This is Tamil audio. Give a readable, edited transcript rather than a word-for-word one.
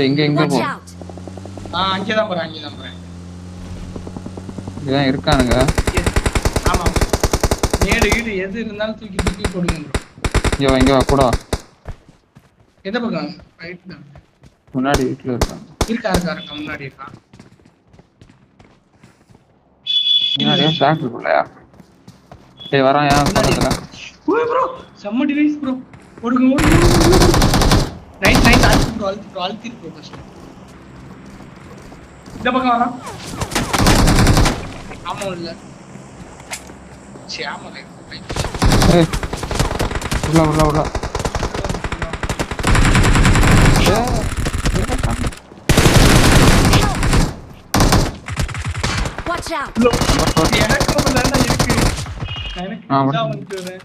இங்க எங்க Watch போ out! அங்கதான் போறேன் இதான் இருக்கானுங்க. ஆமா நேடு வீடு எது இருந்தாலும் தூக்கி தூக்கி போடுங்க bro. இங்க வா கூட வா. எந்த பக்கம் ரைட் தான் முன்னாடி வீட்டுல இருக்கான். இருக்கா முன்னாடி இருக்கா முன்னாடியே ஸ்டாக் இருக்குல்லையா? டேய் வரான் ஏன் பக்கத்துல? ஓய் ப்ரோ செம்ம டிவைஸ் ப்ரோ ஓடுங்க நைஸ் அழுத்தி ப்ரோ ஃபர்ஸ்ட் இந்த பக்கம் வரா ஆமா இல்ல ஆமா ஏய் உள்ள Watch out! எனக்கு இருக்கு எனக்கு ஆ, இதான் வந்து